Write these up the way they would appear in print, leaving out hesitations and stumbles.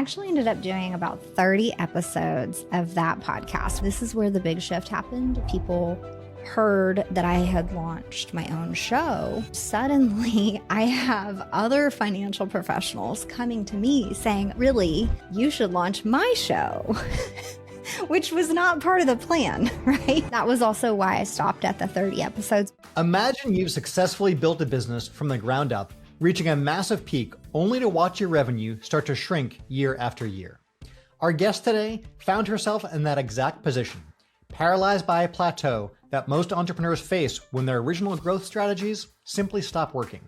actually ended up doing about 30 episodes of that podcast. This is where the big shift happened. People heard that I had launched my own show. Suddenly, I have other financial professionals coming to me saying, really, you should launch my show. Which was not part of the plan, right? That was also why I stopped at the 30 episodes. Imagine you've successfully built a business from the ground up, reaching a massive peak, only to watch your revenue start to shrink year after year. Our guest today found herself in that exact position, paralyzed by a plateau that most entrepreneurs face when their original growth strategies simply stop working.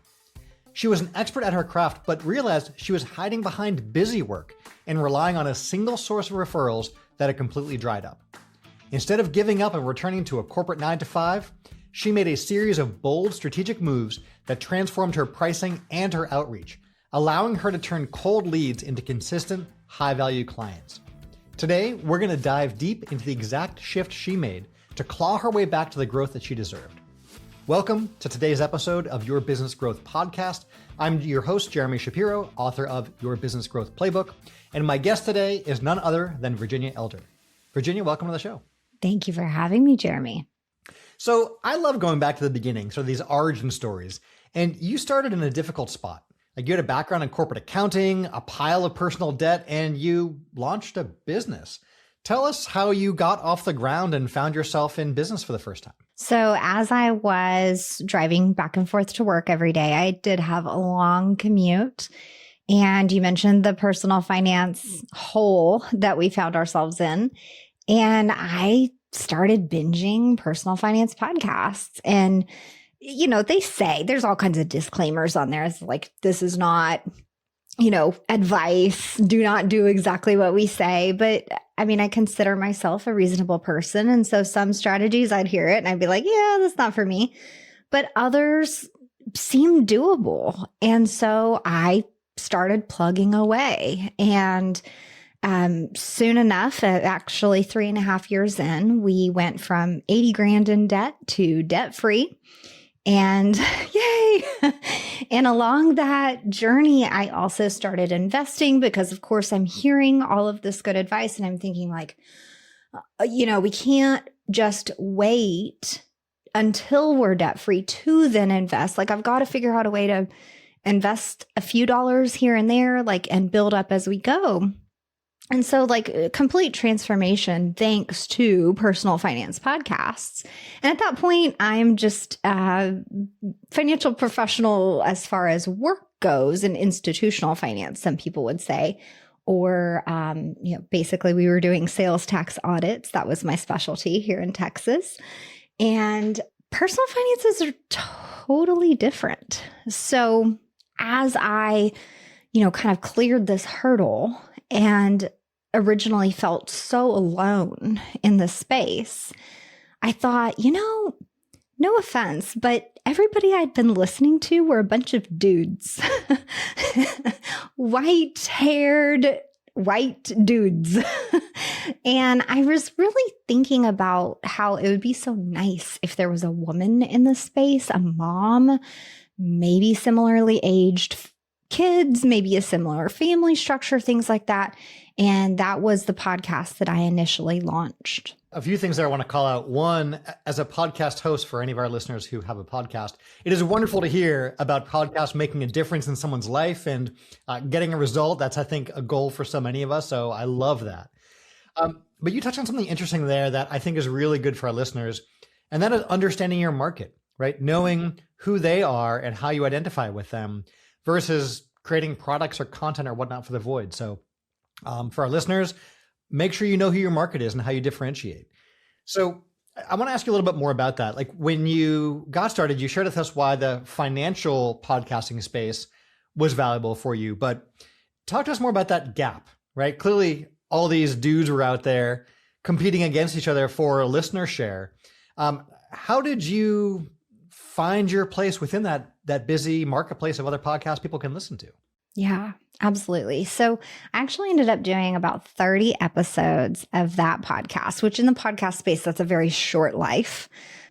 She was an expert at her craft, but realized she was hiding behind busy work and relying on a single source of referrals that had completely dried up. Instead of giving up and returning to a corporate 9-to-5, she made a series of bold strategic moves that transformed her pricing and her outreach, allowing her to turn cold leads into consistent, high-value clients. Today, we're going to dive deep into the exact shift she made to claw her way back to the growth that she deserved. Welcome to today's episode of Your Business Growth Podcast. I'm your host, Jeremy Shapiro, author of Your Business Growth Playbook, and my guest today is none other than Virginia Elder. Virginia, welcome to the show. Thank you for having me, Jeremy. So I love going back to the beginning, so these origin stories, and you started in a difficult spot. Like you had a background in corporate accounting, a pile of personal debt, and you launched a business. Tell us how you got off the ground and found yourself in business for the first time. So as I was driving back and forth to work every day, I did have a long commute. And you mentioned the personal finance hole that we found ourselves in. And I started binging personal finance podcasts. And, you know, they say there's all kinds of disclaimers on there. It's like, this is not, advice. Do not do exactly what we say. But I mean, I consider myself a reasonable person. And so some strategies, I'd hear it and I'd be like, yeah, that's not for me. But others seem doable. And so I started plugging away. And soon enough, actually 3.5 years in, we went from 80 grand in debt to debt free. And yay. And along that journey, I also started investing because, of course, I'm hearing all of this good advice and I'm thinking like, we can't just wait until we're debt free to then invest. Like I've got to figure out a way to invest a few dollars here and there, and build up as we go. And so complete transformation thanks to personal finance podcasts. And at that point, I'm just a financial professional as far as work goes in institutional finance, some people would say. Or, basically we were doing sales tax audits. That was my specialty here in Texas. And personal finances are totally different. So as I, kind of cleared this hurdle and originally felt so alone in the space, I thought, no offense, but everybody I'd been listening to were a bunch of dudes, white-haired, white dudes. And I was really thinking about how it would be so nice if there was a woman in the space, a mom, maybe similarly aged kids, maybe a similar family structure, things like that. And that was the podcast that I initially launched. A few things that I want to call out. One, as a podcast host for any of our listeners who have a podcast, it is wonderful to hear about podcasts making a difference in someone's life and getting a result. That's, I think, a goal for so many of us. So I love that. But you touched on something interesting there that I think is really good for our listeners. And that is understanding your market, right? Knowing who they are and how you identify with them versus creating products or content or whatnot for the void. So for our listeners, make sure you know who your market is and how you differentiate. So I want to ask you a little bit more about that. Like when you got started, you shared with us why the financial podcasting space was valuable for you, but talk to us more about that gap, right? Clearly all these dudes were out there competing against each other for a listener share. How did you find your place within that busy marketplace of other podcasts people can listen to? Yeah, absolutely. So I actually ended up doing about 30 episodes of that podcast, which in the podcast space, that's a very short life.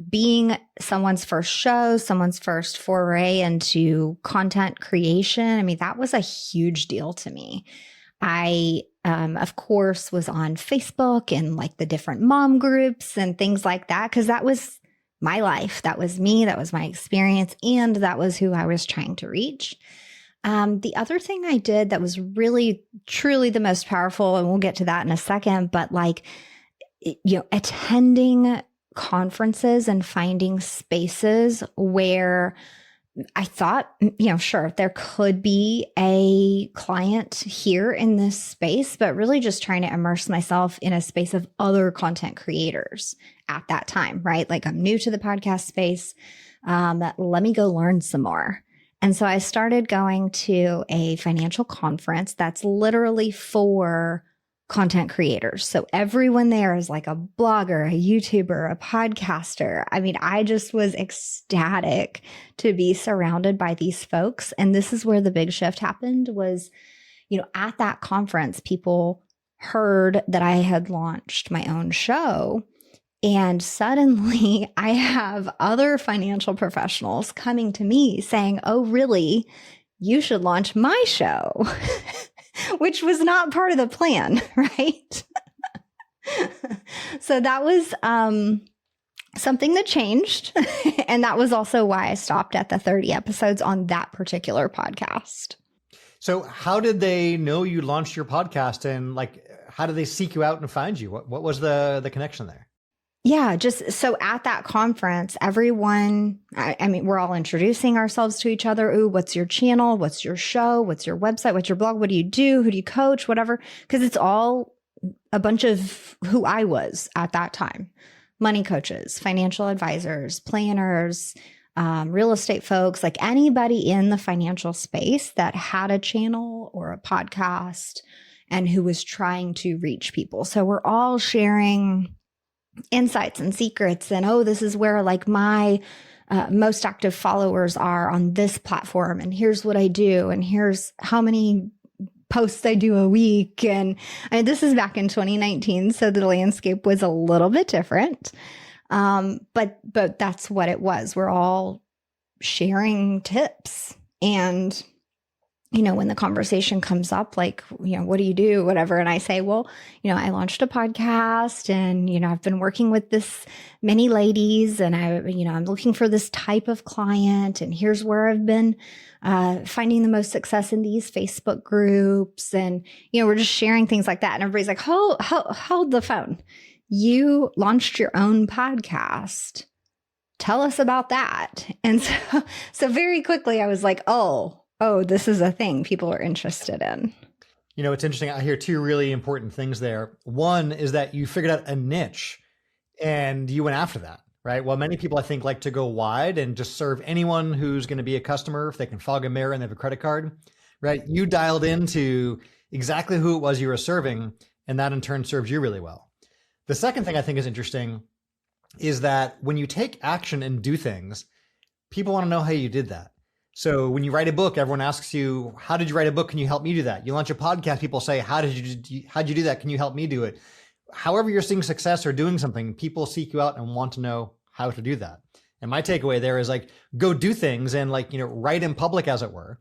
Being someone's first show, someone's first foray into content creation, I mean, that was a huge deal to me. I, of course, was on Facebook and like the different mom groups and things like that, because that was my life. That was me. That was my experience. And that was who I was trying to reach. The other thing I did that was really, truly the most powerful, and we'll get to that in a second, but like, attending conferences and finding spaces where I thought, sure, there could be a client here in this space, but really just trying to immerse myself in a space of other content creators at that time, right? Like, I'm new to the podcast space. Let me go learn some more. And so I started going to a financial conference that's literally for content creators. So everyone there is like a blogger, a YouTuber, a podcaster. I mean, I just was ecstatic to be surrounded by these folks. And this is where the big shift happened was, at that conference, people heard that I had launched my own show. And suddenly I have other financial professionals coming to me saying, oh, really? You should launch my show, which was not part of the plan, right? So that was something that changed. And that was also why I stopped at the 30 episodes on that particular podcast. So how did they know you launched your podcast, and like, how did they seek you out and find you? What was the connection there? Yeah, just so at that conference, everyone, I mean, we're all introducing ourselves to each other. Ooh, what's your channel? What's your show? What's your website? What's your blog? What do you do? Who do you coach? Whatever. Because it's all a bunch of who I was at that time. Money coaches, financial advisors, planners, real estate folks, like anybody in the financial space that had a channel or a podcast and who was trying to reach people. So we're all sharing insights and secrets, and this is where like my most active followers are on this platform, and here's what I do, and here's how many posts I do a week. And this is back in 2019, so the landscape was a little bit different, but that's what it was. We're all sharing tips. And when the conversation comes up, like, what do you do? Whatever. And I say, well, I launched a podcast, and, I've been working with this many ladies, and I'm looking for this type of client, and here's where I've been finding the most success in these Facebook groups. And, we're just sharing things like that. And everybody's like, hold the phone. You launched your own podcast. Tell us about that. And so very quickly I was like, oh, this is a thing people are interested in. It's interesting. I hear two really important things there. One is that you figured out a niche and you went after that, right? Well, many people I think like to go wide and just serve anyone who's going to be a customer if they can fog a mirror and they have a credit card, right? You dialed into exactly who it was you were serving, and that in turn served you really well. The second thing I think is interesting is that when you take action and do things, people want to know how you did that. So when you write a book, everyone asks you, how did you write a book? Can you help me do that? You launch a podcast, people say, how'd you do that? Can you help me do it? However you're seeing success or doing something, people seek you out and want to know how to do that. And my takeaway there is like, go do things and like, write in public, as it were,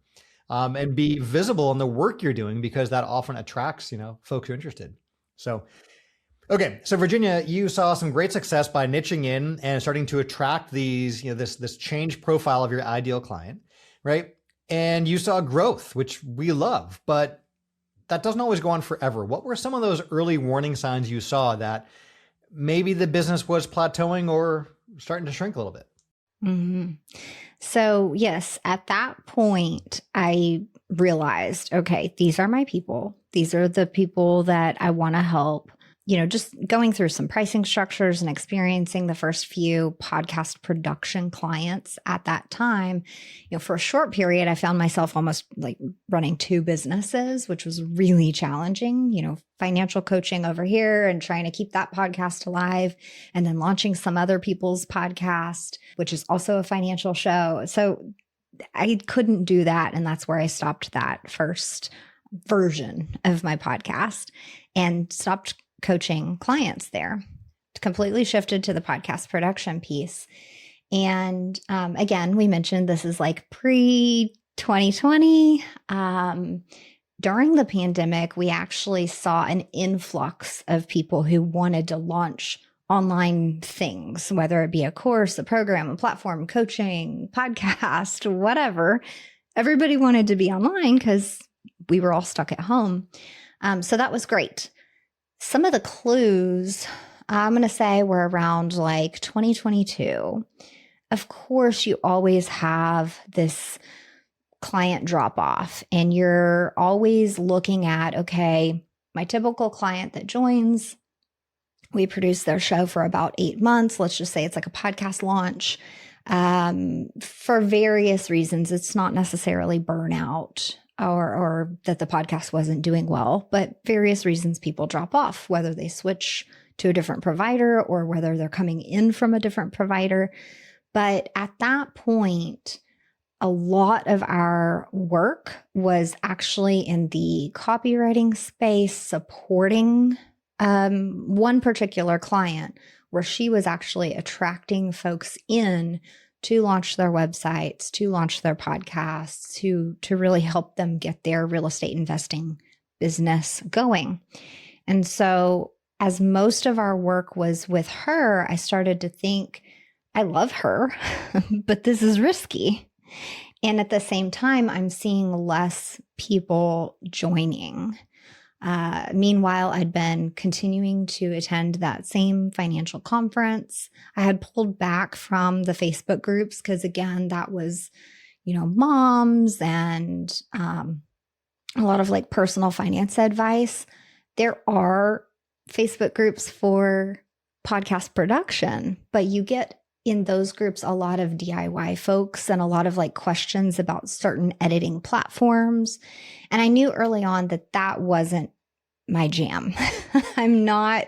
and be visible in the work you're doing, because that often attracts, folks who are interested. So, okay. So Virginia, you saw some great success by niching in and starting to attract these, this change profile of your ideal client. Right. And you saw growth, which we love, but that doesn't always go on forever. What were some of those early warning signs you saw that maybe the business was plateauing or starting to shrink a little bit? Mm-hmm. So yes, at that point, I realized, okay, these are my people. These are the people that I want to help. Just going through some pricing structures and experiencing the first few podcast production clients at that time, for a short period, I found myself almost like running two businesses, which was really challenging, financial coaching over here and trying to keep that podcast alive, and then launching some other people's podcast, which is also a financial show. So I couldn't do that. And that's where I stopped that first version of my podcast and stopped coaching clients there, completely shifted to the podcast production piece. And again, we mentioned this is like pre 2020. during the pandemic, we actually saw an influx of people who wanted to launch online things, whether it be a course, a program, a platform, coaching, podcast, whatever. Everybody wanted to be online because we were all stuck at home. So that was great. Some of the clues I'm going to say were around like 2022. Of course, you always have this client drop off, and you're always looking at, okay, my typical client that joins, we produce their show for about 8 months. Let's just say it's like a podcast launch. For various reasons, it's not necessarily burnout or that the podcast wasn't doing well, but various reasons people drop off, whether they switch to a different provider or whether they're coming in from a different provider. But at that point, a lot of our work was actually in the copywriting space, supporting one particular client where she was actually attracting folks in to launch their websites, to launch their podcasts, to really help them get their real estate investing business going. And so as most of our work was with her, I started to think, I love her, but this is risky. And at the same time, I'm seeing less people joining. Meanwhile, I'd been continuing to attend that same financial conference. I had pulled back from the Facebook groups because, again, that was, moms and a lot of like personal finance advice. There are Facebook groups for podcast production, but you get in those groups a lot of DIY folks and a lot of like questions about certain editing platforms. And I knew early on that that wasn't my jam. I'm not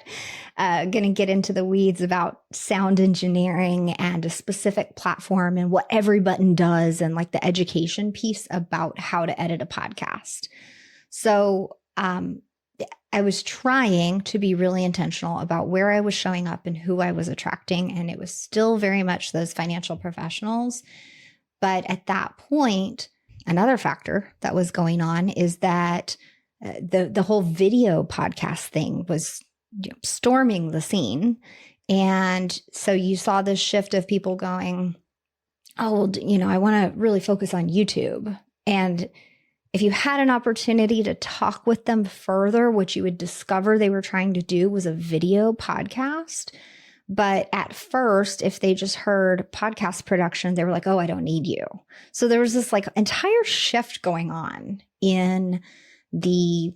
going to get into the weeds about sound engineering and a specific platform and what every button does and like the education piece about how to edit a podcast. So I was trying to be really intentional about where I was showing up and who I was attracting. And it was still very much those financial professionals. But at that point, another factor that was going on is that the whole video podcast thing was storming the scene. And so you saw this shift of people going, oh, well, I want to really focus on YouTube. And if you had an opportunity to talk with them further, what you would discover they were trying to do was a video podcast. But at first, if they just heard podcast production, they were like, oh, I don't need you. So there was this like entire shift going on in the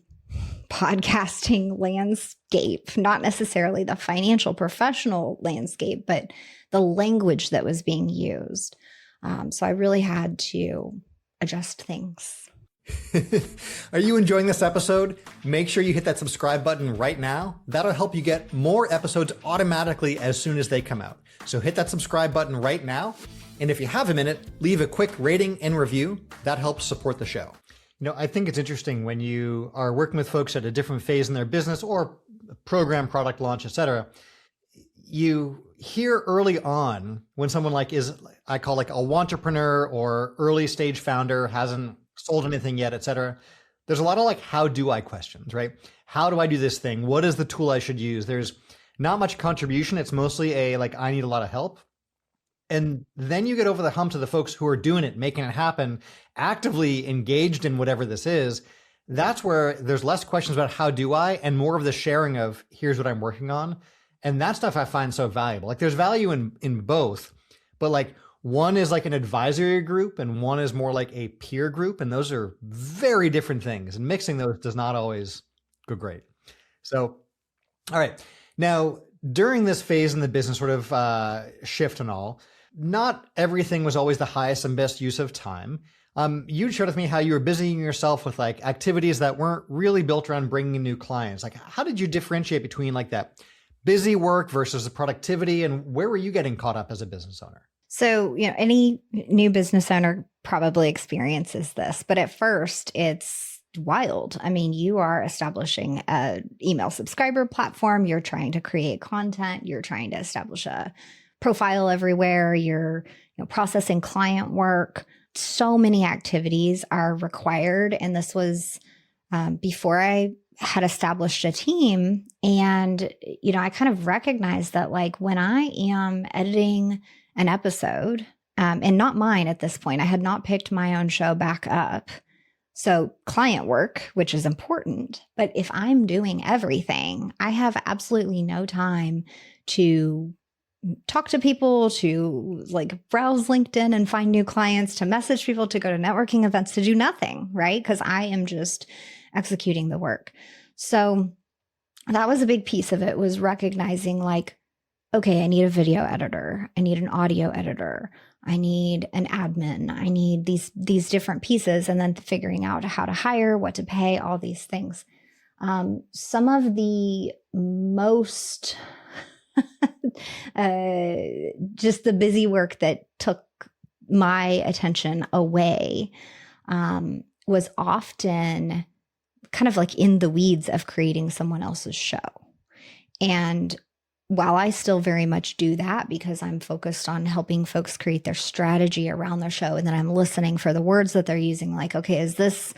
podcasting landscape, not necessarily the financial professional landscape, but the language that was being used. So I really had to adjust things. Are you enjoying this episode? Make sure you hit that subscribe button right now. That'll help you get more episodes automatically as soon as they come out. So hit that subscribe button right now. And if you have a minute, leave a quick rating and review. That helps support the show. I think it's interesting when you are working with folks at a different phase in their business or program, product launch, etc. You hear early on when someone I call like a wantrepreneur or early stage founder, hasn't sold anything yet, etc. There's a lot of like, how do I questions, right? How do I do this thing? What is the tool I should use? There's not much contribution. It's mostly I need a lot of help. And then you get over the hump to the folks who are doing it, making it happen, actively engaged in whatever this is. That's where there's less questions about how do I, and more of the sharing of here's what I'm working on. And that stuff I find so valuable. Like there's value in both, but like one is like an advisory group and one is more like a peer group. And those are very different things. And mixing those does not always go great. So, all right. Now, during this phase in the business sort of shift and all, not everything was always the highest and best use of time. You shared with me how you were busying yourself with like activities that weren't really built around bringing in new clients. Like, how did you differentiate between like that busy work versus the productivity, and where were you getting caught up as a business owner? So, any new business owner probably experiences this, but at first it's wild. I mean, you are establishing an email subscriber platform. You're trying to create content. You're trying to establish a profile everywhere. You're processing client work. So many activities are required. And this was before I had established a team. And, I kind of recognized that like when I am editing an episode, and not mine at this point, I had not picked my own show back up. So client work, which is important, but if I'm doing everything, I have absolutely no time to talk to people, to like browse LinkedIn and find new clients, to message people, to go to networking events, to do nothing, right? Because I am just executing the work. So that was a big piece of it, was recognizing like, okay, I need a video editor. I need an audio editor. I need an admin. I need these different pieces, and then figuring out how to hire, what to pay, all these things. Some of the most just the busy work that took my attention away was often kind of like in the weeds of creating someone else's show. And while I still very much do that because I'm focused on helping folks create their strategy around their show, and then I'm listening for the words that they're using, like, okay, is this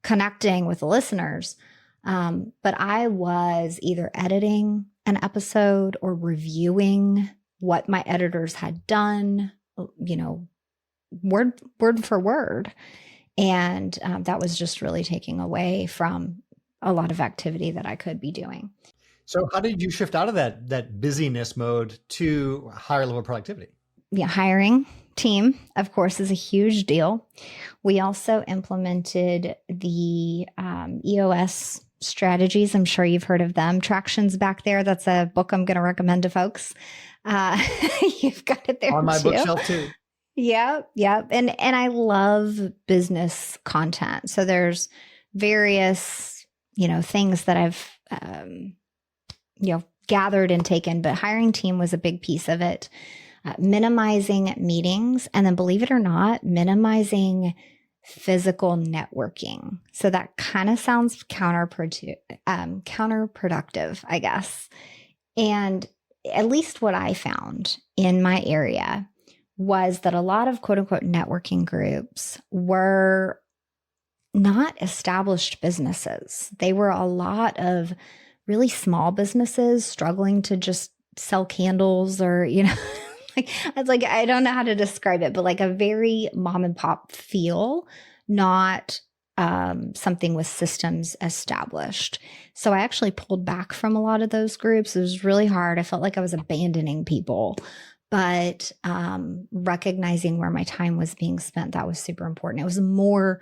connecting with the listeners? But I was either editing an episode or reviewing what my editors had done, word for word. And that was just really taking away from a lot of activity that I could be doing. So how did you shift out of that busyness mode to higher level productivity? Yeah, hiring team, of course, is a huge deal. We also implemented the EOS strategies. I'm sure you've heard of them. Traction's back there. That's a book I'm going to recommend to folks. You've got it there on my too. Bookshelf too. Yeah. And I love business content. So there's various, things that I've, gathered and taken, but hiring team was a big piece of it. Minimizing meetings, and then, believe it or not, minimizing physical networking. So that kind of sounds counterproductive, I guess. And at least what I found in my area was that a lot of quote unquote networking groups were not established businesses. They were a lot of really small businesses struggling to just sell candles, or, like I don't know how to describe it, but like a very mom and pop feel, not something with systems established. So I actually pulled back from a lot of those groups. It was really hard. I felt like I was abandoning people, but recognizing where my time was being spent, that was super important. It was more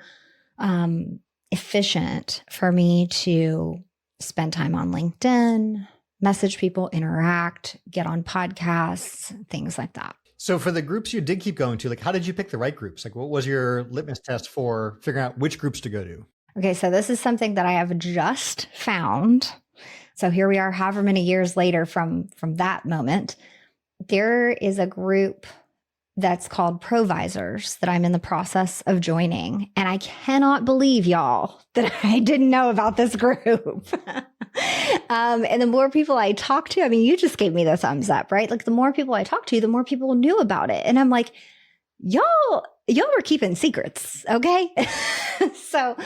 efficient for me to spend time on LinkedIn, message people, interact, get on podcasts, things like that. So for the groups you did keep going to, like, how did you pick the right groups? Like, what was your litmus test for figuring out which groups to go to? Okay, so this is something that I have just found. So here we are, however many years later from that moment. There is a group that's called Provisors that I'm in the process of joining. And I cannot believe, y'all, that I didn't know about this group. And the more people I talk to, I mean, you just gave me the thumbs up, right? Like the more people I talk to, the more people knew about it. And I'm like, y'all were keeping secrets. Okay. So,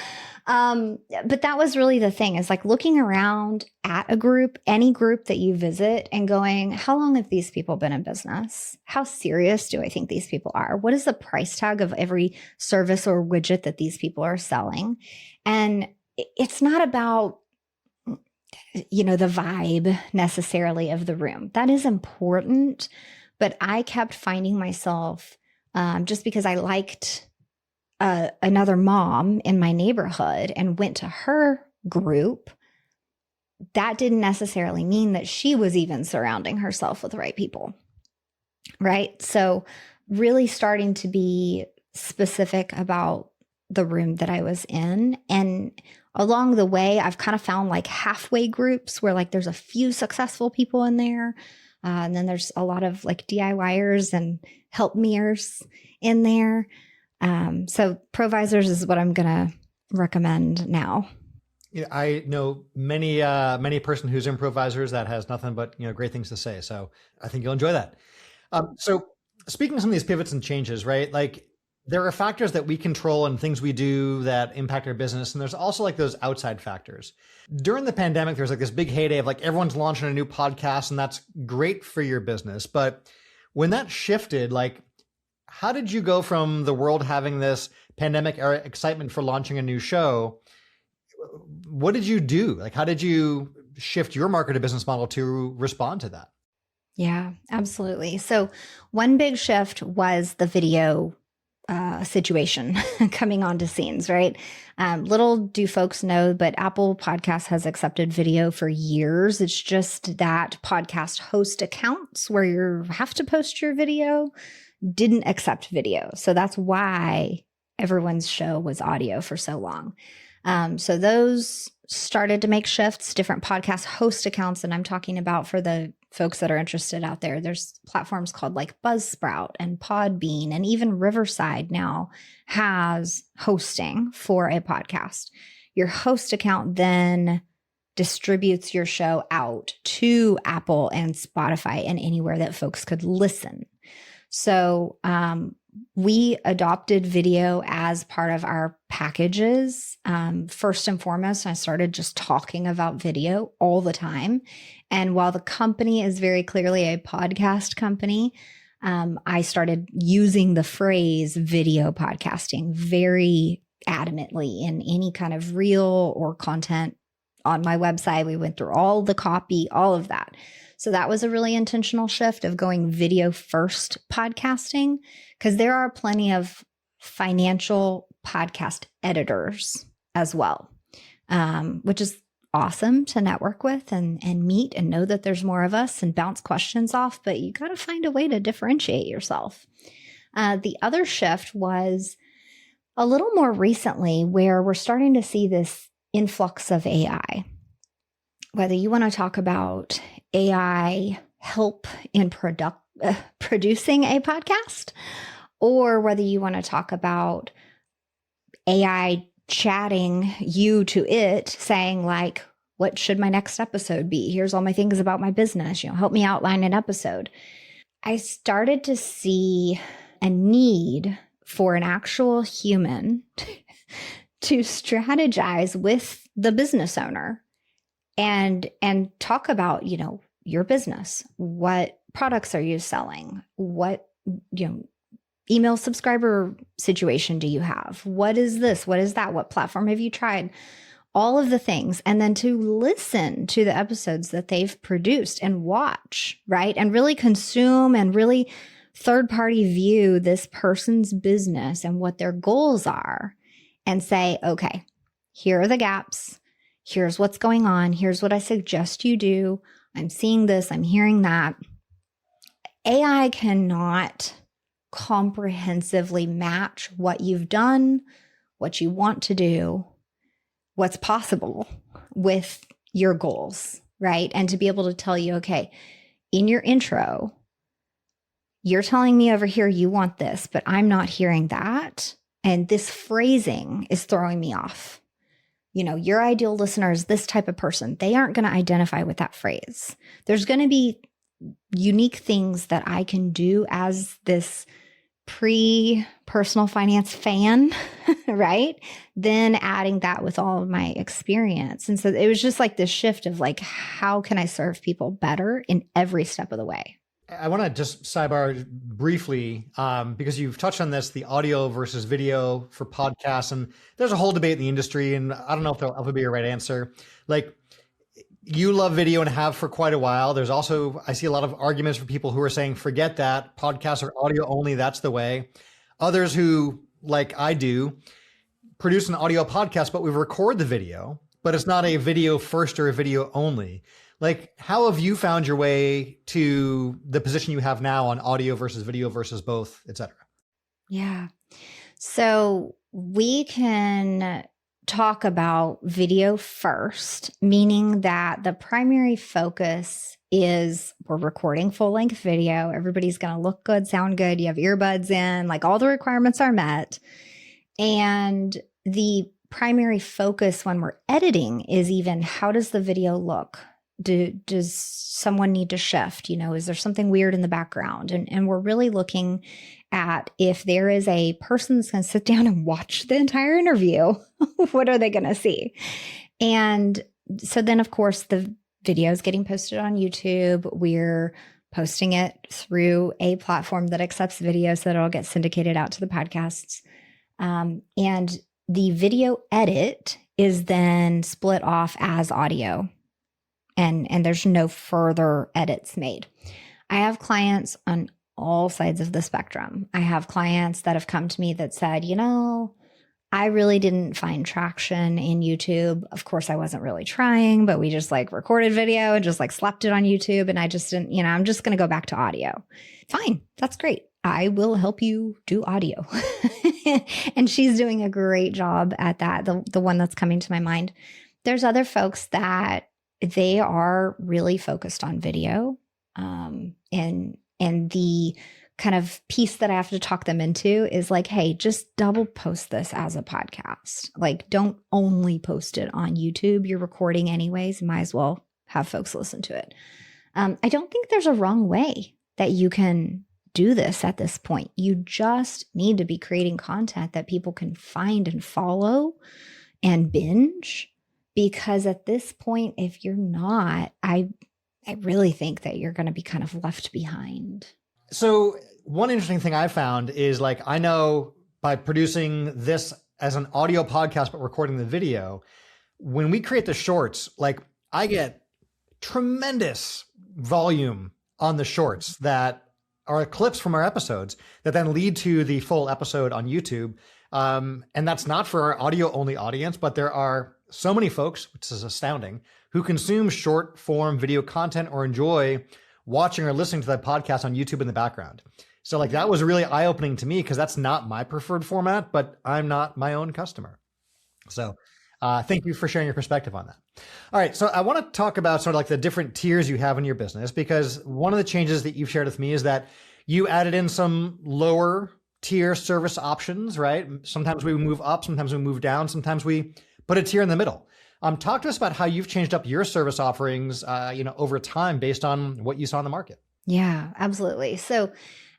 but that was really the thing, is like looking around at a group, any group that you visit, and going, how long have these people been in business? How serious do I think these people are? What is the price tag of every service or widget that these people are selling? And it's not about, the vibe necessarily of the room. That is important. But I kept finding myself, just because I liked another mom in my neighborhood and went to her group, that didn't necessarily mean that she was even surrounding herself with the right people. Right. So really starting to be specific about the room that I was in. And along the way, I've kind of found like halfway groups where like there's a few successful people in there. And then there's a lot of like DIYers and help meers in there. So Provisors is what I'm going to recommend now. Yeah, I know many person who's improvisers that has nothing but, great things to say. So I think you'll enjoy that. So speaking of some of these pivots and changes, right? Like there are factors that we control and things we do that impact our business. And there's also like those outside factors. During the pandemic, there's like this big heyday of like everyone's launching a new podcast, and that's great for your business. But when that shifted, like, how did you go from the world having this pandemic era excitement for launching a new show? What did you do? Like, how did you shift your market or business model to respond to that? Yeah, absolutely. So one big shift was the video situation coming onto scenes, right? Little do folks know, but Apple Podcasts has accepted video for years. It's just that podcast host accounts where you have to post your video didn't accept video. So that's why everyone's show was audio for so long. So those started to make shifts, different podcast host accounts. And I'm talking about, for the folks that are interested out there, there's platforms called like Buzzsprout and Podbean, and even Riverside now has hosting for a podcast. Your host account then distributes your show out to Apple and Spotify and anywhere that folks could listen. So we adopted video as part of our packages. First and foremost, I started just talking about video all the time. And while the company is very clearly a podcast company, I started using the phrase video podcasting very adamantly in any kind of reel or content on my website. We went through all the copy, all of that. So that was a really intentional shift of going video first podcasting, because there are plenty of financial podcast editors as well, which is awesome to network with and meet and know that there's more of us and bounce questions off, but you got to find a way to differentiate yourself. The other shift was a little more recently, where we're starting to see this influx of AI. Whether you want to talk about AI help in producing a podcast, or whether you want to talk about AI chatting you to it, saying like, what should my next episode be? Here's all my things about my business, help me outline an episode. I started to see a need for an actual human to strategize with the business owner and talk about, your business. What products are you selling? What, email subscriber situation do you have? What is this? What is that? What platform have you tried? All of the things. And then to listen to the episodes that they've produced and watch, right? And really consume and really third party view this person's business and what their goals are, and say, okay, here are the gaps. Here's what's going on. Here's what I suggest you do. I'm seeing this. I'm hearing that. AI cannot comprehensively match what you've done, what you want to do, what's possible with your goals, right? And to be able to tell you, okay, in your intro, you're telling me over here you want this, but I'm not hearing that. And this phrasing is throwing me off. Your ideal listener is this type of person. They aren't going to identify with that phrase. There's going to be unique things that I can do as this pre-personal finance fan, right? Then adding that with all of my experience. And so it was just like this shift of like, how can I serve people better in every step of the way? I want to just sidebar briefly, because you've touched on this, the audio versus video for podcasts, and there's a whole debate in the industry, and I don't know if there'll ever be a right answer. Like, you love video and have for quite a while. There's also, I see a lot of arguments for people who are saying, forget that, podcasts are audio only, that's the way. Others who, like I do, produce an audio podcast, but we record the video, but it's not a video first or a video only. Like, how have you found your way to the position you have now on audio versus video versus both, et cetera? Yeah. So we can talk about video first, meaning that the primary focus is we're recording full length video. Everybody's going to look good, sound good. You have earbuds in, like all the requirements are met. And the primary focus when we're editing is even how does the video look? Does someone need to shift? Is there something weird in the background? And we're really looking at if there is a person that's going to sit down and watch the entire interview, what are they going to see? And so then, of course, the video is getting posted on YouTube. We're posting it through a platform that accepts video so that it'll get syndicated out to the podcasts. And the video edit is then split off as audio. And there's no further edits made. I have clients on all sides of the spectrum. I have clients that have come to me that said, I really didn't find traction in YouTube. Of course, I wasn't really trying, but we just recorded video and just slapped it on YouTube. And I just didn't, I'm just going to go back to audio. Fine. That's great. I will help you do audio. And she's doing a great job at that. The one that's coming to my mind. There's other folks that they are really focused on video. And the kind of piece that I have to talk them into is hey, just double post this as a podcast. Don't only post it on YouTube. You're recording anyways. Might as well have folks listen to it. I don't think there's a wrong way that you can do this at this point. You just need to be creating content that people can find and follow and binge. Because at this point, if you're not, I really think that you're going to be kind of left behind. So one interesting thing I found is I know by producing this as an audio podcast, but recording the video, when we create the shorts, I get tremendous volume on the shorts that are clips from our episodes that then lead to the full episode on YouTube. And that's not for our audio only audience, but there are so many folks, which is astounding, who consume short form video content or enjoy watching or listening to that podcast on YouTube in the background. So that was really eye-opening to me because that's not my preferred format, but I'm not my own customer. So thank you for sharing your perspective on that. All right. So I want to talk about sort of the different tiers you have in your business, because one of the changes that you've shared with me is that you added in some lower tier service options, right? Sometimes we move up, sometimes we move down, sometimes we put a tier in the middle. Talk to us about how you've changed up your service offerings, over time based on what you saw in the market. Yeah, absolutely. So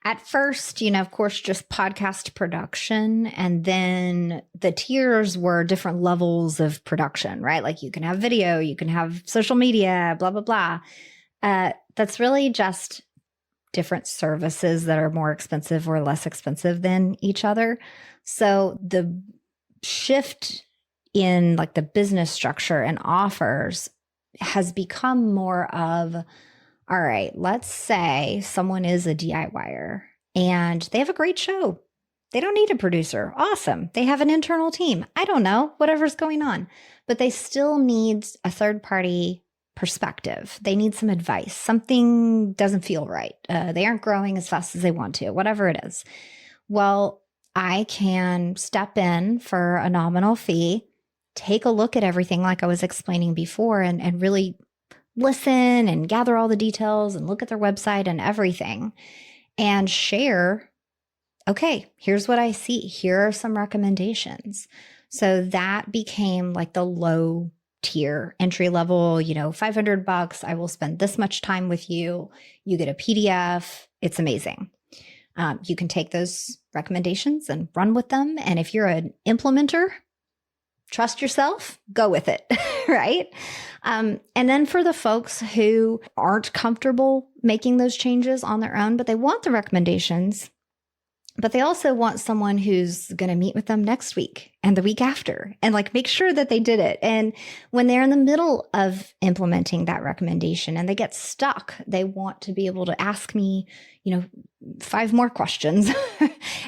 at first, of course, just podcast production. And then the tiers were different levels of production, right? You can have video, you can have social media, blah, blah, blah. That's really just different services that are more expensive or less expensive than each other. So the shift in the business structure and offers has become more of, all right, let's say someone is a DIYer and they have a great show. They don't need a producer. Awesome. They have an internal team. I don't know, whatever's going on, but they still need a third party perspective. They need some advice. Something doesn't feel right. They aren't growing as fast as they want to, whatever it is. Well, I can step in for a nominal fee, take a look at everything like I was explaining before, and really listen and gather all the details and look at their website and everything and share, okay, here's what I see. Here are some recommendations. So that became the low tier, entry level, $500. I will spend this much time with you. You get a PDF. It's amazing. You can take those recommendations and run with them. And if you're an implementer, trust yourself, go with it, right? And then for the folks who aren't comfortable making those changes on their own, but they want the recommendations, but they also want someone who's going to meet with them next week and the week after and make sure that they did it. And when they're in the middle of implementing that recommendation and they get stuck, they want to be able to ask me, 5 more questions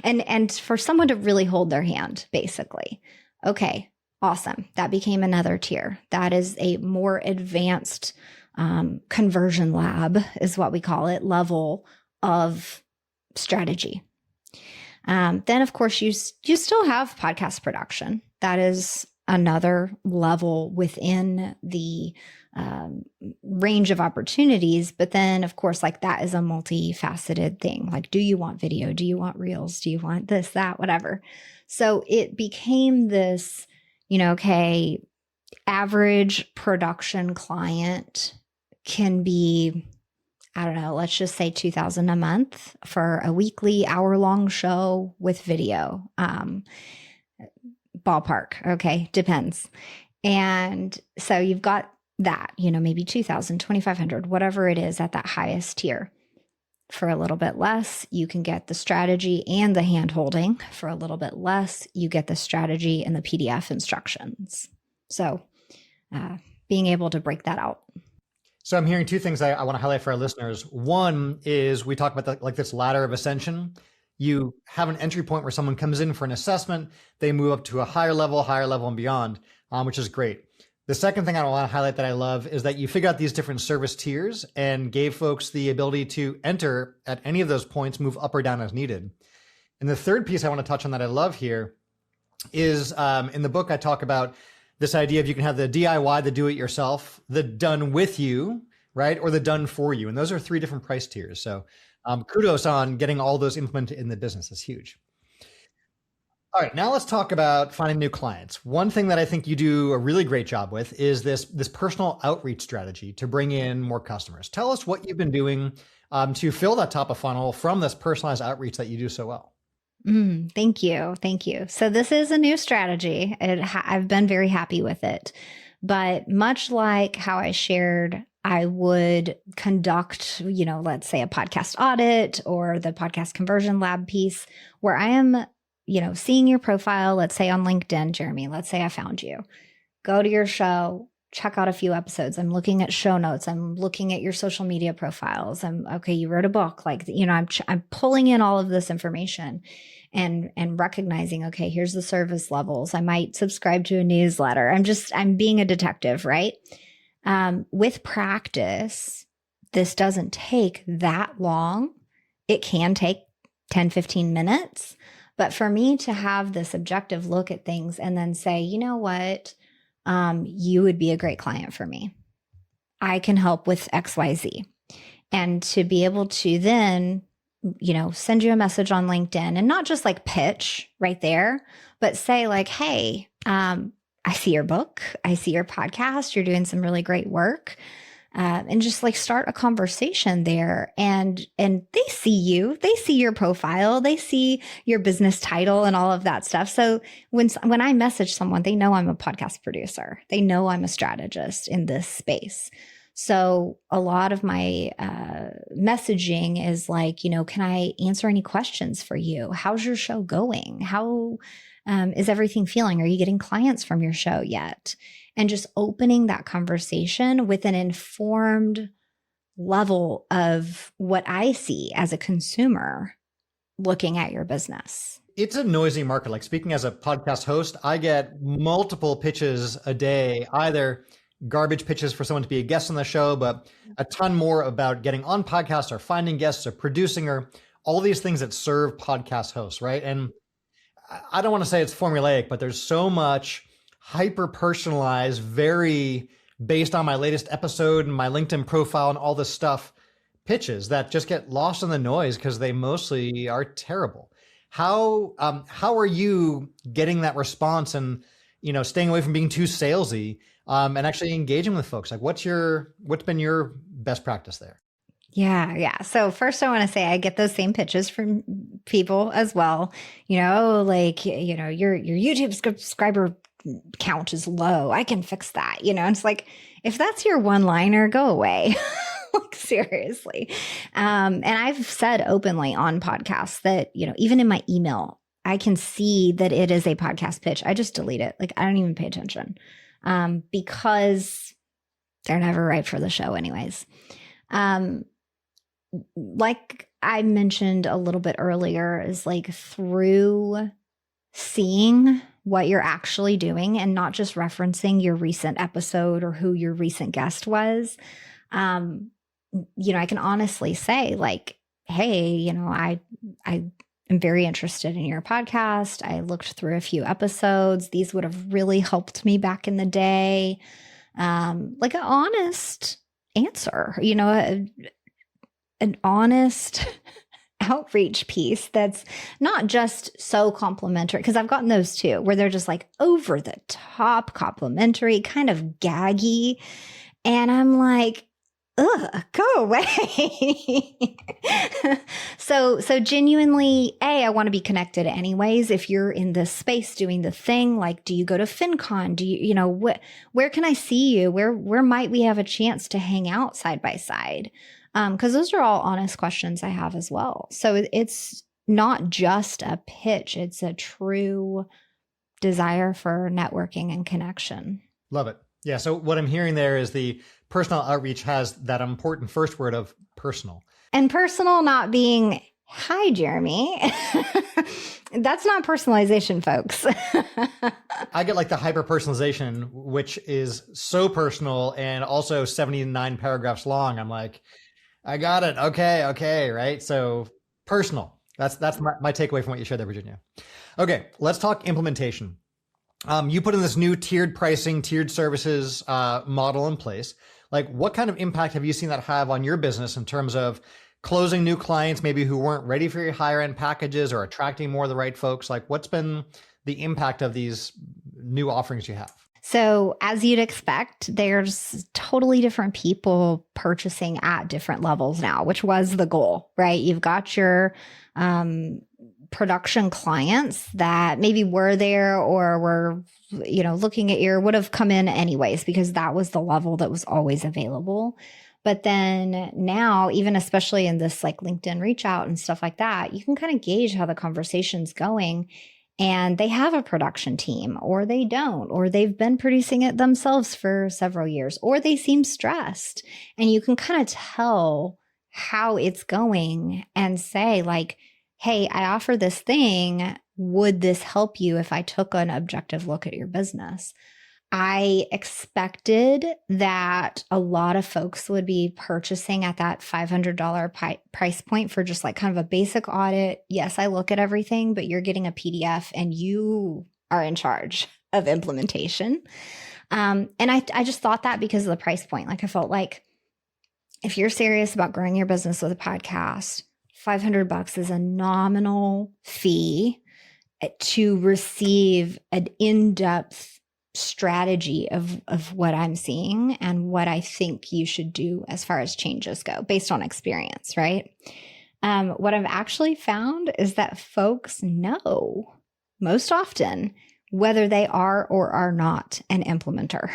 and for someone to really hold their hand, basically. Okay. Awesome. That became another tier. That is a more advanced conversion lab is what we call it, level of strategy. Then, of course, you still have podcast production. That is another level within the range of opportunities. But then, of course, that is a multifaceted thing. Do you want video? Do you want reels? Do you want this, that, whatever? So it became this, okay, average production client can be, I don't know, let's just say $2,000 a month for a weekly hour-long show with video. Ballpark, okay, depends. And so you've got that, maybe 2,000, 2,500, whatever it is at that highest tier. For a little bit less, you can get the strategy and the hand holding. For a little bit less, you get the strategy and the PDF instructions. So being able to break that out. So I'm hearing two things I want to highlight for our listeners. One is we talk about this ladder of ascension. You have an entry point where someone comes in for an assessment, they move up to a higher level and beyond, which is great. The second thing I want to highlight that I love is that you figure out these different service tiers and gave folks the ability to enter at any of those points, move up or down as needed. And the third piece I want to touch on that I love here is in the book, I talk about this idea of you can have the DIY, the do it yourself, the done with you, right? Or the done for you. And those are three different price tiers. So kudos on getting all those implemented in the business. It's huge. All right, now let's talk about finding new clients. One thing that I think you do a really great job with is this personal outreach strategy to bring in more customers. Tell us what you've been doing to fill that top of funnel from this personalized outreach that you do so well. Thank you. Thank you. So this is a new strategy. I've been very happy with it. But much like how I shared, I would conduct, let's say a podcast audit or the podcast conversion lab piece where I am seeing your profile, let's say on LinkedIn, Jeremy, let's say I found you, go to your show, check out a few episodes. I'm looking at show notes. I'm looking at your social media profiles. You wrote a book, I'm pulling in all of this information and recognizing, okay, here's the service levels. I might subscribe to a newsletter. I'm being a detective, right? With practice, this doesn't take that long. It can take 10, 15 minutes. But for me to have this objective look at things and then say, you know what, you would be a great client for me. I can help with XYZ. And to be able to then, send you a message on LinkedIn and not just pitch right there, but say hey, I see your book. I see your podcast. You're doing some really great work. And just start a conversation there, and they see you, they see your profile, they see your business title and all of that stuff. So when I message someone, they know I'm a podcast producer. They know I'm a strategist in this space. So a lot of my messaging is can I answer any questions for you? How's your show going? How is everything feeling? Are you getting clients from your show yet? And just opening that conversation with an informed level of what I see as a consumer looking at your business. It's a noisy market. Speaking as a podcast host, I get multiple pitches a day, either garbage pitches for someone to be a guest on the show, but a ton more about getting on podcasts or finding guests or producing or all these things that serve podcast hosts, right? And I don't want to say it's formulaic, but there's so much hyper personalized, very based on my latest episode and my LinkedIn profile and all this stuff, pitches that just get lost in the noise because they mostly are terrible. How are you getting that response and staying away from being too salesy and actually engaging with folks? What's been your best practice there? Yeah. So first I want to say I get those same pitches from people as well. Your YouTube subscriber count is low. I can fix that. It's if that's your one-liner, go away. Seriously. And I've said openly on podcasts that, even in my email, I can see that it is a podcast pitch. I just delete it. I don't even pay attention because they're never right for the show anyways. Like I mentioned a little bit earlier, is through seeing what you're actually doing and not just referencing your recent episode or who your recent guest was. I can honestly say hey, I am very interested in your podcast. I looked through a few episodes. These would have really helped me back in the day. An honest answer, an honest outreach piece that's not just so complimentary, because I've gotten those too, where they're just over the top complimentary, kind of gaggy. And I'm ugh, go away. So genuinely, I want to be connected anyways. If you're in this space doing the thing, like, do you go to FinCon? Do where can I see you? Where might we have a chance to hang out side by side? Because those are all honest questions I have as well. So it's not just a pitch. It's a true desire for networking and connection. Love it. Yeah. So what I'm hearing there is the personal outreach has that important first word of personal. And personal not being, hi, Jeremy. That's not personalization, folks. I get like the hyper personalization, which is so personal and also 79 paragraphs long. I'm like, I got it. Okay. Right. So personal. That's my takeaway from what you shared there, Virginia. Okay. Let's talk implementation. You put in this new tiered pricing, tiered services model in place. Like, what kind of impact have you seen that have on your business in terms of closing new clients, maybe who weren't ready for your higher end packages, or attracting more of the right folks? Like, what's been the impact of these new offerings you have? So, as you'd expect, there's totally different people purchasing at different levels now, which was the goal, right? You've got your production clients that maybe were there or were, looking at would have come in anyways, because that was the level that was always available. But then now, even especially in this like LinkedIn reach out and stuff like that, you can kind of gauge how the conversation's going. And they have a production team, or they don't, or they've been producing it themselves for several years, or they seem stressed. And you can kind of tell how it's going and say, like, hey, I offer this thing. Would this help you if I took an objective look at your business? I expected that a lot of folks would be purchasing at that $500 price point for just like kind of a basic audit. Yes, I look at everything, but you're getting a PDF and you are in charge of implementation. And I just thought that because of the price point. Like, I felt like if you're serious about growing your business with a podcast, $500 is a nominal fee to receive an in-depth strategy of what I'm seeing and what I think you should do as far as changes go based on experience, right? What I've actually found is that folks know most often whether they are or are not an implementer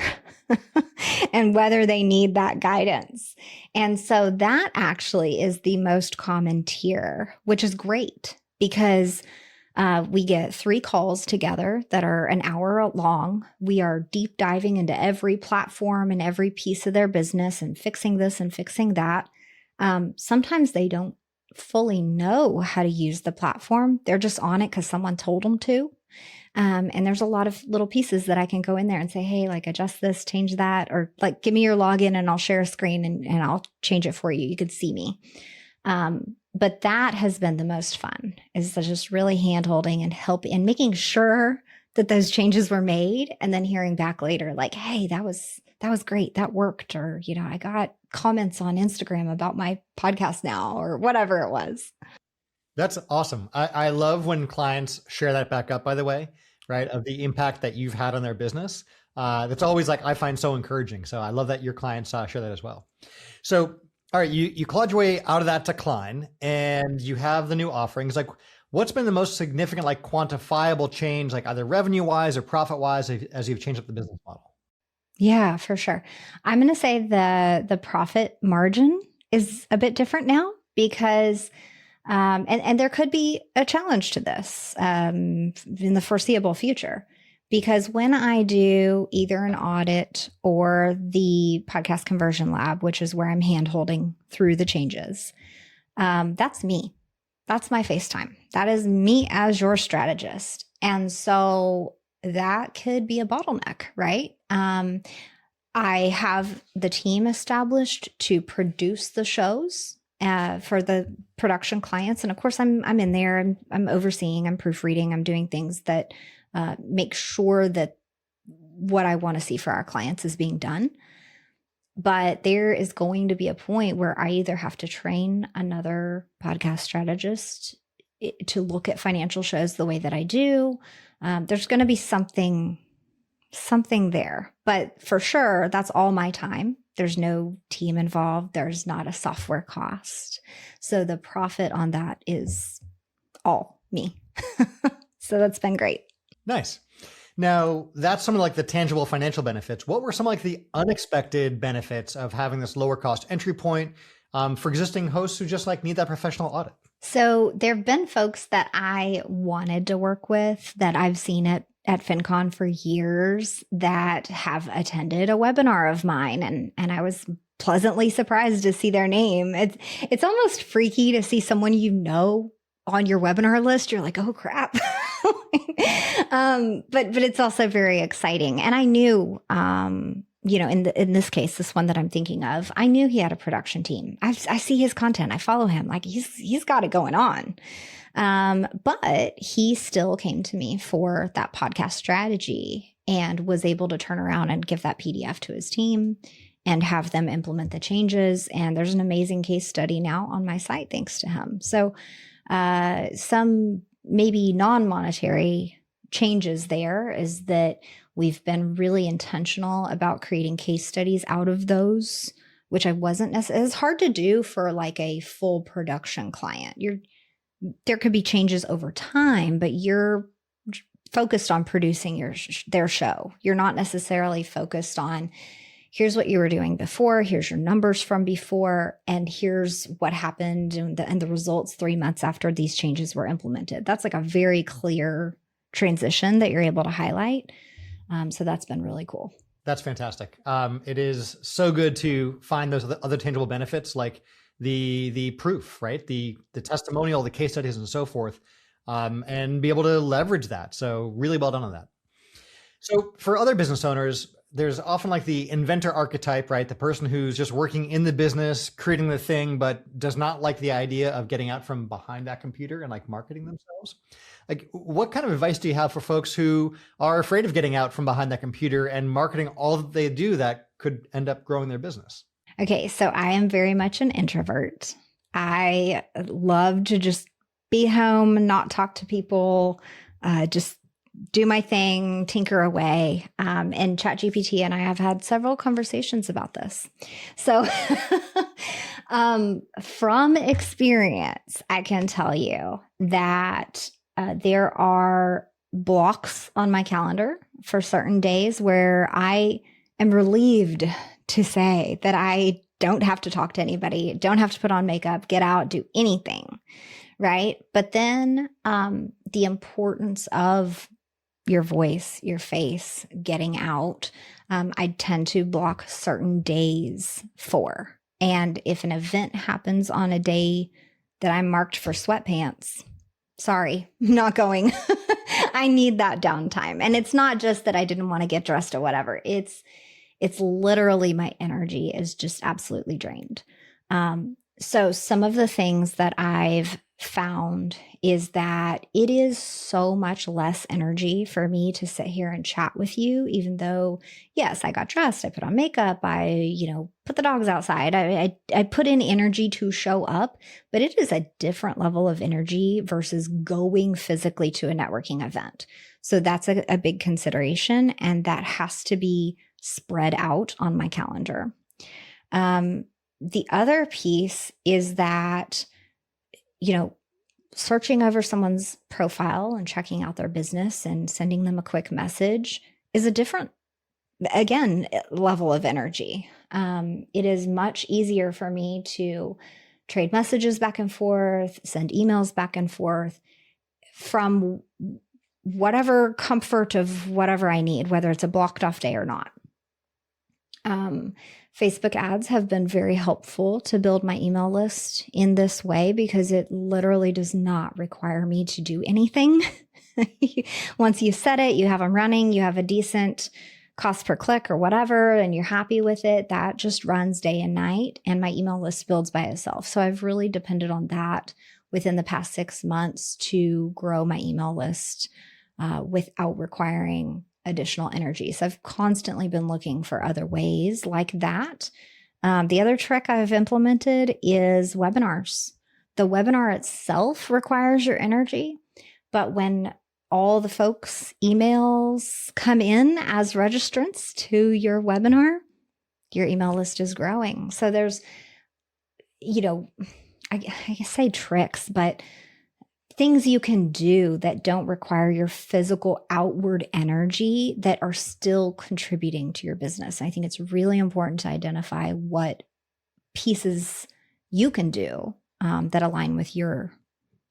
and whether they need that guidance. And so that actually is the most common tier, which is great because we get 3 calls together that are an hour long. We are deep diving into every platform and every piece of their business and fixing this and fixing that. Sometimes they don't fully know how to use the platform. They're just on it because someone told them to. And there's a lot of little pieces that I can go in there and say, hey, like adjust this, change that, or like give me your login and I'll share a screen and I'll change it for you. You could see me. But that has been the most fun, is just really hand-holding and help and making sure that those changes were made, and then hearing back later like, hey, that was great, that worked, or I got comments on Instagram about my podcast now, or whatever it was. That's awesome. I love when clients share that back up, by the way, right, of the impact that you've had on their business. That's always like, I find so encouraging. So I love that your clients share that as well. So all right, you clawed your way out of that decline and you have the new offerings. Like, what's been the most significant, like quantifiable change, like either revenue wise or profit wise, as you've changed up the business model? Yeah, for sure. I'm going to say the profit margin is a bit different now because, and there could be a challenge to this in the foreseeable future. Because when I do either an audit or the podcast conversion lab, which is where I'm hand-holding through the changes, that's me. That's my FaceTime. That is me as your strategist. And so that could be a bottleneck, right? I have the team established to produce the shows for the production clients. And of course, I'm in there, I'm overseeing, I'm proofreading, I'm doing things that make sure that what I want to see for our clients is being done. But there is going to be a point where I either have to train another podcast strategist to look at financial shows the way that I do. There's going to be something there, but for sure, that's all my time. There's no team involved. There's not a software cost. So the profit on that is all me. So that's been great. Nice. Now, that's some of like the tangible financial benefits. What were some like the unexpected benefits of having this lower cost entry point for existing hosts who just like need that professional audit? So there have been folks that I wanted to work with that I've seen at FinCon for years that have attended a webinar of mine, and I was pleasantly surprised to see their name. It's almost freaky to see someone you know on your webinar list. You're like, oh crap. But it's also very exciting. And I knew, in this case, this one that I'm thinking of, I knew he had a production team. I see his content. I follow him. Like he's got it going on. But he still came to me for that podcast strategy and was able to turn around and give that PDF to his team and have them implement the changes. And there's an amazing case study now on my site thanks to him. So some maybe non-monetary changes there is that we've been really intentional about creating case studies out of those, which I wasn't necessarily. It's hard to do for like a full production client. There could be changes over time, but you're focused on producing their show. You're not necessarily focused on here's what you were doing before, here's your numbers from before, and here's what happened and the results 3 months after these changes were implemented. That's like a very clear transition that you're able to highlight. So that's been really cool. That's fantastic. It is so good to find those other tangible benefits like the proof, right? The testimonial, the case studies and so forth, and be able to leverage that. So really well done on that. So for other business owners, there's often like the inventor archetype, right? The person who's just working in the business, creating the thing, but does not like the idea of getting out from behind that computer and like marketing themselves. Like, what kind of advice do you have for folks who are afraid of getting out from behind that computer and marketing all that they do that could end up growing their business? Okay, so I am very much an introvert. I love to just be home, not talk to people, just do my thing, tinker away. And ChatGPT and I have had several conversations about this. So from experience, I can tell you that there are blocks on my calendar for certain days where I am relieved to say that I don't have to talk to anybody, don't have to put on makeup, get out, do anything, right? But then the importance of your voice, your face, getting out, I tend to block certain days for. And if an event happens on a day that I'm marked for sweatpants, sorry, I'm not going. I need that downtime. And it's not just that I didn't want to get dressed or whatever. It's literally my energy is just absolutely drained. So some of the things that I've found is that it is so much less energy for me to sit here and chat with you, even though, yes, I got dressed, I put on makeup, I, put the dogs outside. I put in energy to show up, but it is a different level of energy versus going physically to a networking event. So that's a big consideration, and that has to be spread out on my calendar. The other piece is that, searching over someone's profile and checking out their business and sending them a quick message is a different, again, level of energy. It is much easier for me to trade messages back and forth, send emails back and forth from whatever comfort of whatever I need, whether it's a blocked off day or not. Facebook ads have been very helpful to build my email list in this way because it literally does not require me to do anything. Once you set it, you have them running, you have a decent cost per click or whatever, and you're happy with it. That just runs day and night, and my email list builds by itself. So I've really depended on that within the past 6 months to grow my email list without requiring additional energy. So I've constantly been looking for other ways like that. The other trick I've implemented is webinars. The webinar itself requires your energy, but when all the folks' emails come in as registrants to your webinar, your email list is growing. So there's, you know, I say tricks, but things you can do that don't require your physical outward energy that are still contributing to your business. I think it's really important to identify what pieces you can do that align with your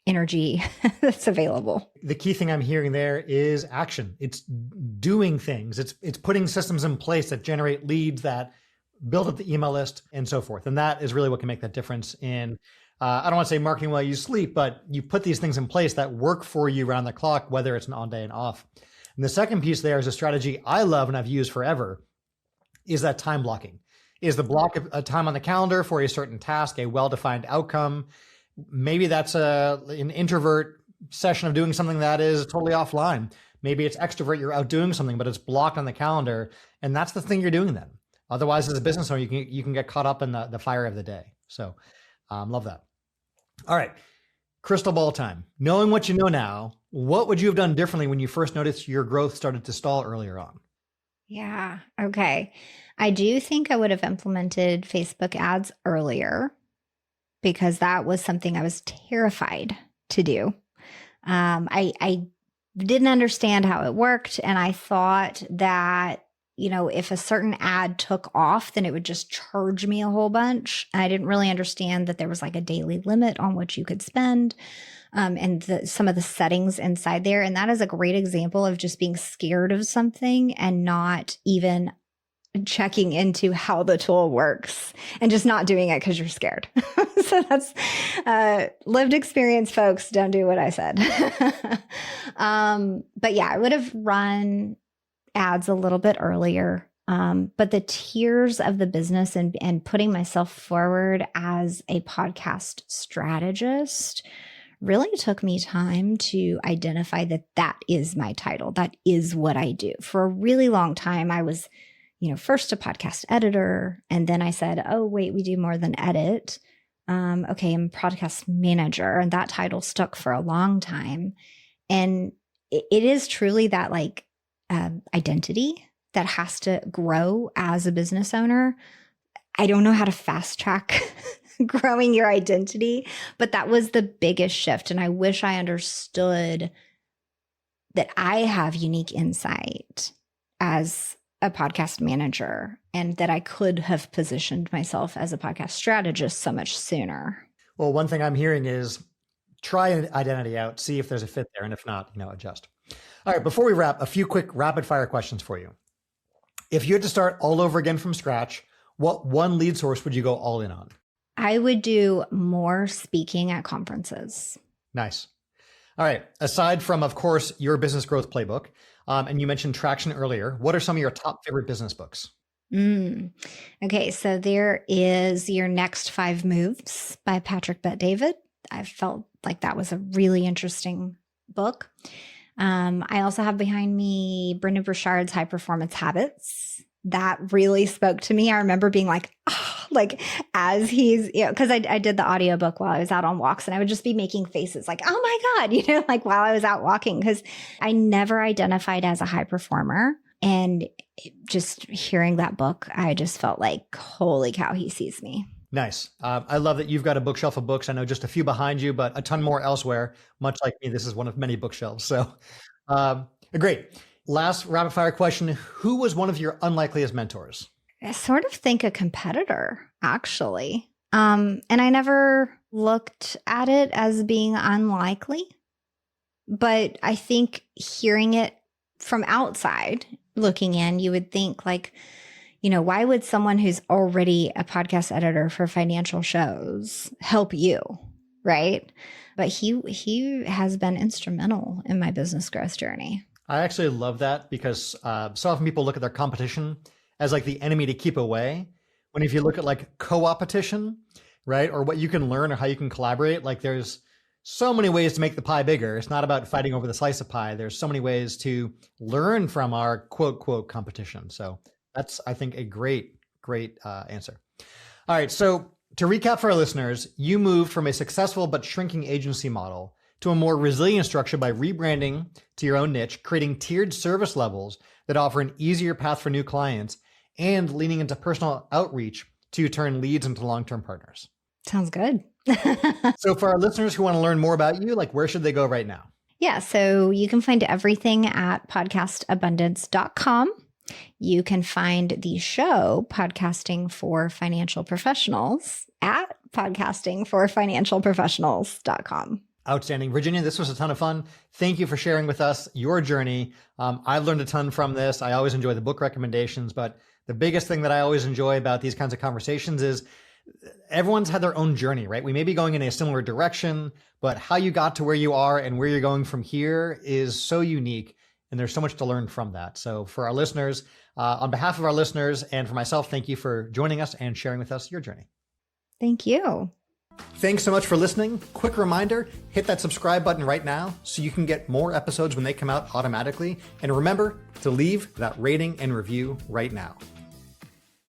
energy that's available. The key thing I'm hearing there is action. It's doing things. It's putting systems in place that generate leads, that build up the email list, and so forth. And that is really what can make that difference in, I don't want to say marketing while you sleep, but you put these things in place that work for you around the clock, whether it's an on day and off. And the second piece there is a strategy I love and I've used forever, is that time blocking. Is the block of a time on the calendar for a certain task, a well-defined outcome. Maybe that's an introvert session of doing something that is totally offline. Maybe it's extrovert, you're out doing something, but it's blocked on the calendar. And that's the thing you're doing then. Otherwise, as a business owner, you can get caught up in the fire of the day. So love that. All right, crystal ball time. Knowing what you know now, what would you have done differently when you first noticed your growth started to stall earlier on? Yeah. Okay. I do think I would have implemented Facebook ads earlier because that was something I was terrified to do. I didn't understand how it worked. And I thought that, if a certain ad took off, then it would just charge me a whole bunch. I didn't really understand that there was like a daily limit on what you could spend. And some of the settings inside there. And that is a great example of just being scared of something and not even checking into how the tool works and just not doing it because you're scared. So that's lived experience, folks. Don't do what I said. But yeah, I would have run ads a little bit earlier. But the tiers of the business and putting myself forward as a podcast strategist really took me time to identify that is my title. That is what I do. For a really long time, I was, first a podcast editor. And then I said, oh, wait, we do more than edit. Okay, I'm a podcast manager. And that title stuck for a long time. And it is truly that identity that has to grow as a business owner. I don't know how to fast track growing your identity, but that was the biggest shift. And I wish I understood that I have unique insight as a podcast manager and that I could have positioned myself as a podcast strategist so much sooner. Well, one thing I'm hearing is try an identity out, see if there's a fit there. And if not, adjust. All right, before we wrap, a few quick rapid fire questions for you. If you had to start all over again from scratch, what one lead source would you go all in on? I would do more speaking at conferences. Nice. All right. Aside from, of course, your business growth playbook, and you mentioned Traction earlier, what are some of your top favorite business books? Okay, so there is Your Next 5 Moves by Patrick Bet-David. I felt like that was a really interesting book. I also have behind me Brendon Burchard's High Performance Habits. That really spoke to me. I remember being as he's, because I did the audiobook while I was out on walks and I would just be making faces like, oh my God, while I was out walking, because I never identified as a high performer. And just hearing that book, I just felt like, holy cow, he sees me. Nice. I love that you've got a bookshelf of books. I know just a few behind you, but a ton more elsewhere. Much like me, this is one of many bookshelves. So great. Last rapid fire question. Who was one of your unlikeliest mentors? I sort of think a competitor, actually. And I never looked at it as being unlikely. But I think hearing it from outside, looking in, you would think why would someone who's already a podcast editor for financial shows help you, right? But he has been instrumental in my business growth journey. I actually love that because so often people look at their competition as the enemy to keep away. When if you look at co-opetition, right? Or what you can learn or how you can collaborate, there's so many ways to make the pie bigger. It's not about fighting over the slice of pie. There's so many ways to learn from our quote, quote competition. So that's, I think, a great answer. All right. So to recap for our listeners, you moved from a successful but shrinking agency model to a more resilient structure by rebranding to your own niche, creating tiered service levels that offer an easier path for new clients, and leaning into personal outreach to turn leads into long-term partners. Sounds good. So for our listeners who want to learn more about you, like where should they go right now? Yeah, so you can find everything at podcastabundance.com. You can find the show Podcasting for Financial Professionals at podcastingforfinancialprofessionals.com. Outstanding. Virginia, this was a ton of fun. Thank you for sharing with us your journey. I've learned a ton from this. I always enjoy the book recommendations, but the biggest thing that I always enjoy about these kinds of conversations is everyone's had their own journey, right? We may be going in a similar direction, but how you got to where you are and where you're going from here is so unique. And there's so much to learn from that. So for our listeners, on behalf of our listeners and for myself, thank you for joining us and sharing with us your journey. Thank you. Thanks so much for listening. Quick reminder, hit that subscribe button right now so you can get more episodes when they come out automatically. And remember to leave that rating and review right now.